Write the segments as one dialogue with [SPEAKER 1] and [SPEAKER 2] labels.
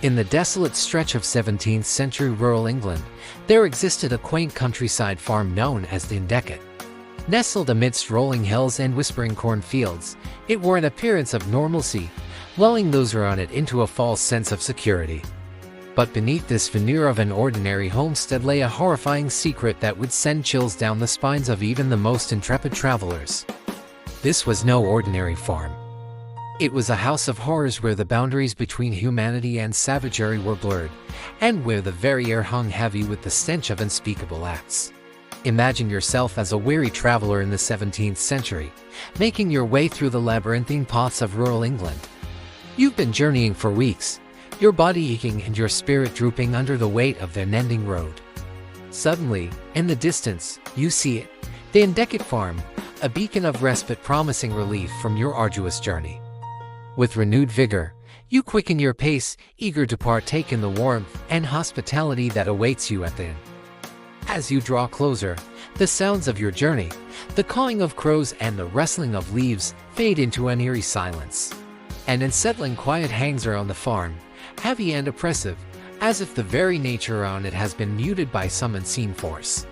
[SPEAKER 1] In the desolate stretch of 17th century rural England, there existed a quaint countryside farm known as the Endecott. Nestled amidst rolling hills and whispering cornfields, it wore an appearance of normalcy, lulling those around it into a false sense of security. But beneath this veneer of an ordinary homestead lay a horrifying secret that would send chills down the spines of even the most intrepid travelers. This was no ordinary farm. It was a house of horrors where the boundaries between humanity and savagery were blurred, and where the very air hung heavy with the stench of unspeakable acts. Imagine yourself as a weary traveler in the 17th century, making your way through the labyrinthine paths of rural England. You've been journeying for weeks, your body aching and your spirit drooping under the weight of the unending road. Suddenly, in the distance, you see it, the Endecott farm, a beacon of respite promising relief from your arduous journey. With renewed vigor, you quicken your pace, eager to partake in the warmth and hospitality that awaits you at the inn. As you draw closer, the sounds of your journey, the cawing of crows and the rustling of leaves, fade into an eerie silence. An unsettling quiet hangs around the farm, heavy and oppressive, as if the very nature around it has been muted by some unseen force.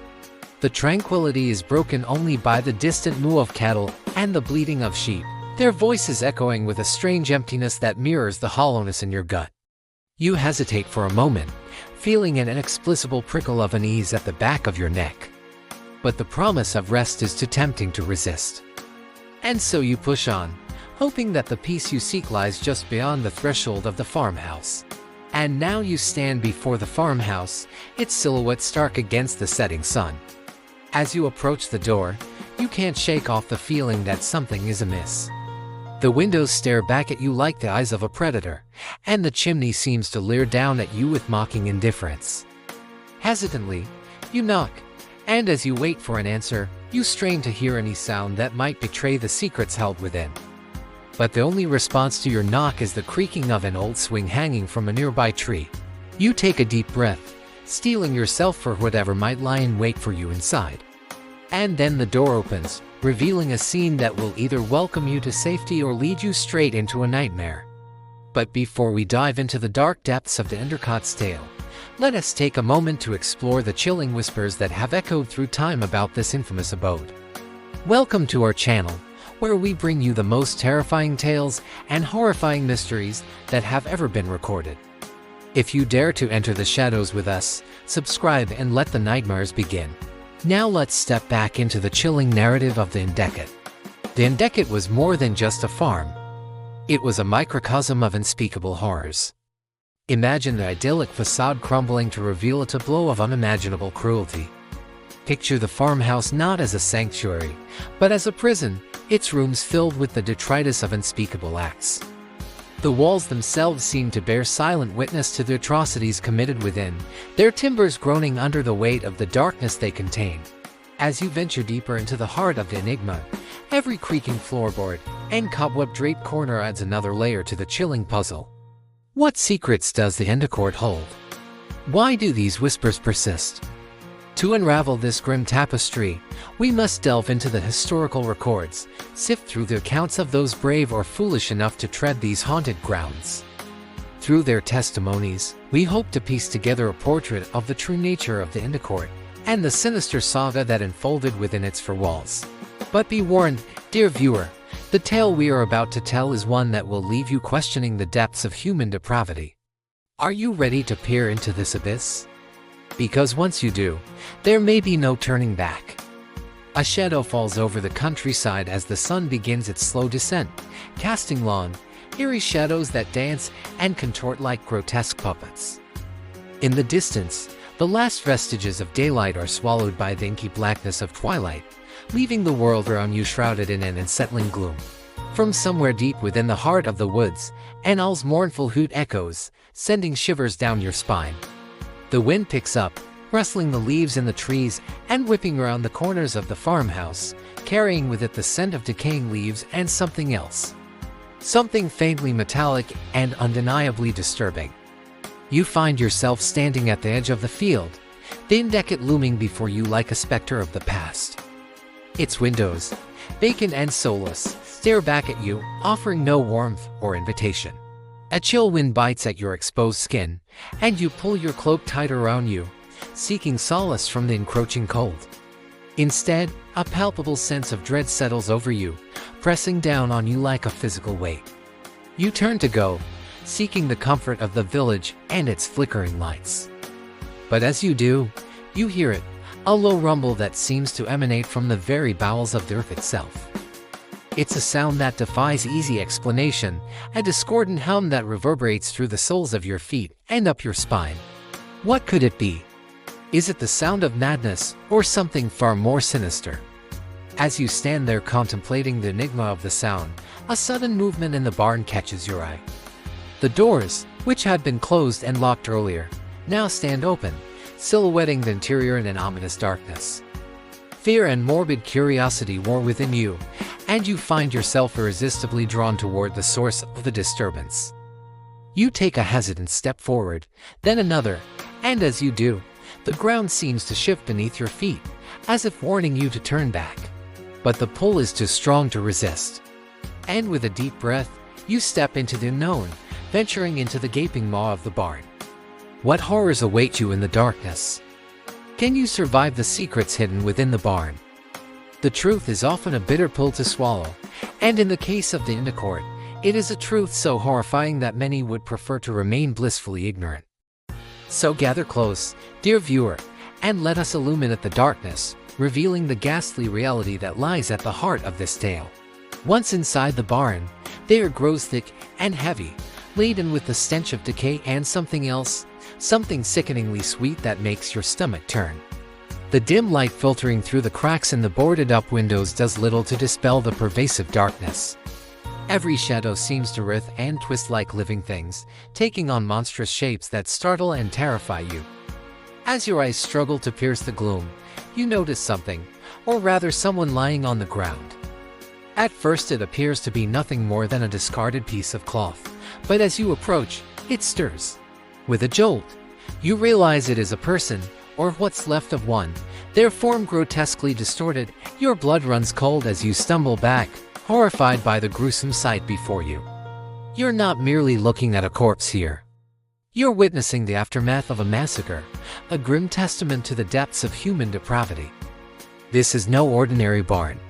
[SPEAKER 1] The tranquility is broken only by the distant moo of cattle and the bleating of sheep, their voices echoing with a strange emptiness that mirrors the hollowness in your gut. You hesitate for a moment, feeling an inexplicable prickle of unease at the back of your neck. But the promise of rest is too tempting to resist. And so you push on, hoping that the peace you seek lies just beyond the threshold of the farmhouse. And now you stand before the farmhouse, its silhouette stark against the setting sun. As you approach the door, you can't shake off the feeling that something is amiss. The windows stare back at you like the eyes of a predator, and the chimney seems to leer down at you with mocking indifference. Hesitantly, you knock, and as you wait for an answer, you strain to hear any sound that might betray the secrets held within. But the only response to your knock is the creaking of an old swing hanging from a nearby tree. You take a deep breath, steeling yourself for whatever might lie in wait for you inside. And then the door opens, revealing a scene that will either welcome you to safety or lead you straight into a nightmare. But before we dive into the dark depths of the Endecott's tale, let us take a moment to explore the chilling whispers that have echoed through time about this infamous abode. Welcome to our channel, where we bring you the most terrifying tales and horrifying mysteries that have ever been recorded. If you dare to enter the shadows with us, subscribe and let the nightmares begin. Now let's step back into the chilling narrative of the Endecott. The Endecott was more than just a farm. It was a microcosm of unspeakable horrors. Imagine the idyllic facade crumbling to reveal a tableau of unimaginable cruelty. Picture the farmhouse not as a sanctuary, but as a prison, its rooms filled with the detritus of unspeakable acts. The walls themselves seem to bear silent witness to the atrocities committed within, their timbers groaning under the weight of the darkness they contain. As you venture deeper into the heart of the enigma, every creaking floorboard and cobweb-draped corner adds another layer to the chilling puzzle. What secrets does the Endecott hold? Why do these whispers persist? To unravel this grim tapestry, we must delve into the historical records, sift through the accounts of those brave or foolish enough to tread these haunted grounds. Through their testimonies, we hope to piece together a portrait of the true nature of the Endecott and the sinister saga that unfolded within its four walls. But be warned, dear viewer, the tale we are about to tell is one that will leave you questioning the depths of human depravity. Are you ready to peer into this abyss? Because once you do, there may be no turning back. A shadow falls over the countryside as the sun begins its slow descent, casting long, eerie shadows that dance and contort like grotesque puppets. In the distance, the last vestiges of daylight are swallowed by the inky blackness of twilight, leaving the world around you shrouded in an unsettling gloom. From somewhere deep within the heart of the woods, an owl's mournful hoot echoes, sending shivers down your spine. The wind picks up, rustling the leaves in the trees and whipping around the corners of the farmhouse, carrying with it the scent of decaying leaves and something else. Something faintly metallic and undeniably disturbing. You find yourself standing at the edge of the field, the Endecott looming before you like a specter of the past. Its windows, vacant and soulless, stare back at you, offering no warmth or invitation. A chill wind bites at your exposed skin, and you pull your cloak tight around you, seeking solace from the encroaching cold. Instead, a palpable sense of dread settles over you, pressing down on you like a physical weight. You turn to go, seeking the comfort of the village and its flickering lights. But as you do, you hear it, a low rumble that seems to emanate from the very bowels of the earth itself. It's a sound that defies easy explanation, a discordant hum that reverberates through the soles of your feet and up your spine. What could it be? Is it the sound of madness, or something far more sinister? As you stand there contemplating the enigma of the sound, a sudden movement in the barn catches your eye. The doors, which had been closed and locked earlier, now stand open, silhouetting the interior in an ominous darkness. Fear and morbid curiosity war within you, and you find yourself irresistibly drawn toward the source of the disturbance. You take a hesitant step forward, then another, and as you do, the ground seems to shift beneath your feet, as if warning you to turn back. But the pull is too strong to resist. And with a deep breath, you step into the unknown, venturing into the gaping maw of the barn. What horrors await you in the darkness? Can you survive the secrets hidden within the barn? The truth is often a bitter pill to swallow, and in the case of the Endecott, it is a truth so horrifying that many would prefer to remain blissfully ignorant. So gather close, dear viewer, and let us illuminate the darkness, revealing the ghastly reality that lies at the heart of this tale. Once inside the barn, the air grows thick and heavy, laden with the stench of decay and something else, something sickeningly sweet that makes your stomach turn. The dim light filtering through the cracks in the boarded-up windows does little to dispel the pervasive darkness. Every shadow seems to writhe and twist like living things, taking on monstrous shapes that startle and terrify you. As your eyes struggle to pierce the gloom, you notice something, or rather someone lying on the ground. At first it appears to be nothing more than a discarded piece of cloth, but as you approach, it stirs. With a jolt, you realize it is a person, or what's left of one, their form grotesquely distorted. Your blood runs cold as you stumble back, horrified by the gruesome sight before you. You're not merely looking at a corpse here. You're witnessing the aftermath of a massacre, a grim testament to the depths of human depravity. This is no ordinary barn.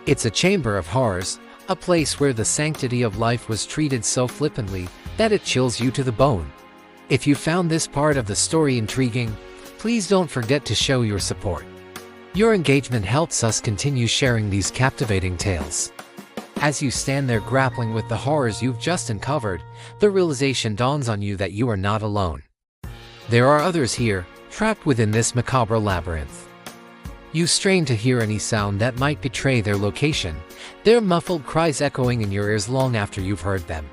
[SPEAKER 1] It's a chamber of horrors, a place where the sanctity of life was treated so flippantly that it chills you to the bone. If you found this part of the story intriguing, please don't forget to show your support. Your engagement helps us continue sharing these captivating tales. As you stand there grappling with the horrors you've just uncovered, the realization dawns on you that you are not alone. There are others here, trapped within this macabre labyrinth. You strain to hear any sound that might betray their location, their muffled cries echoing in your ears long after you've heard them.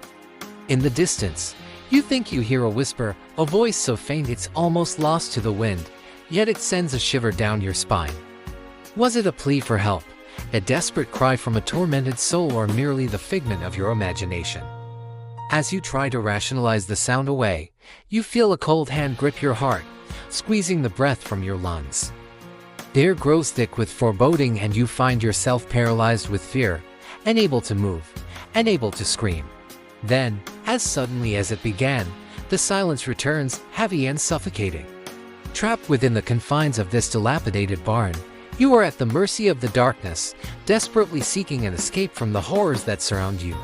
[SPEAKER 1] In the distance, you think you hear a whisper, a voice so faint it's almost lost to the wind, yet it sends a shiver down your spine. Was it a plea for help, a desperate cry from a tormented soul, or merely the figment of your imagination? As you try to rationalize the sound away, you feel a cold hand grip your heart, squeezing the breath from your lungs. The air grows thick with foreboding and you find yourself paralyzed with fear, unable to move, unable to scream. Then, as suddenly as it began, the silence returns, heavy and suffocating. Trapped within the confines of this dilapidated barn, you are at the mercy of the darkness, desperately seeking an escape from the horrors that surround you.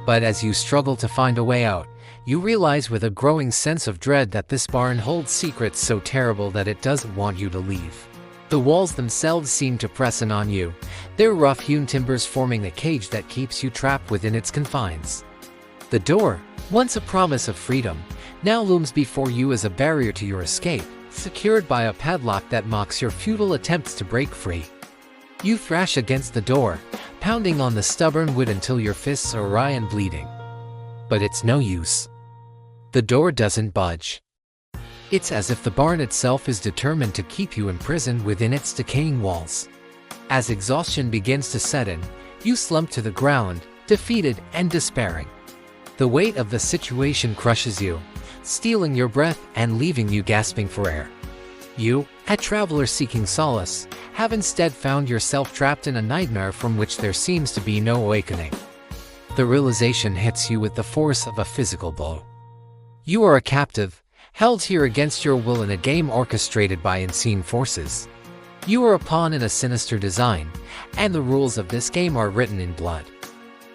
[SPEAKER 1] But as you struggle to find a way out, you realize with a growing sense of dread that this barn holds secrets so terrible that it doesn't want you to leave. The walls themselves seem to press in on you, their rough-hewn timbers forming a cage that keeps you trapped within its confines. The door, once a promise of freedom, now looms before you as a barrier to your escape, secured by a padlock that mocks your futile attempts to break free. You thrash against the door, pounding on the stubborn wood until your fists are wry and bleeding. But it's no use. The door doesn't budge. It's as if the barn itself is determined to keep you imprisoned within its decaying walls. As exhaustion begins to set in, you slump to the ground, defeated and despairing. The weight of the situation crushes you, stealing your breath and leaving you gasping for air. You, a traveler seeking solace, have instead found yourself trapped in a nightmare from which there seems to be no awakening. the realization hits you with the force of a physical blow. You are a captive, held here against your will in a game orchestrated by unseen forces. You are a pawn in a sinister design, and the rules of this game are written in blood.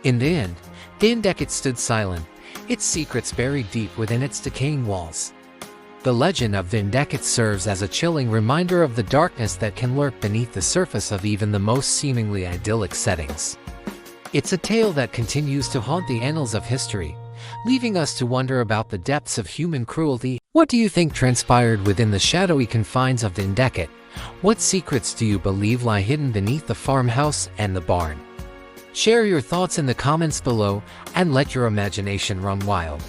[SPEAKER 1] In the end, the Endecott stood silent, its secrets buried deep within its decaying walls. The legend of the Endecott serves as a chilling reminder of the darkness that can lurk beneath the surface of even the most seemingly idyllic settings. It's a tale that continues to haunt the annals of history, leaving us to wonder about the depths of human cruelty. What do you think transpired within the shadowy confines of the Endecott? What secrets do you believe lie hidden beneath the farmhouse and the barn? Share your thoughts in the comments below and let your imagination run wild.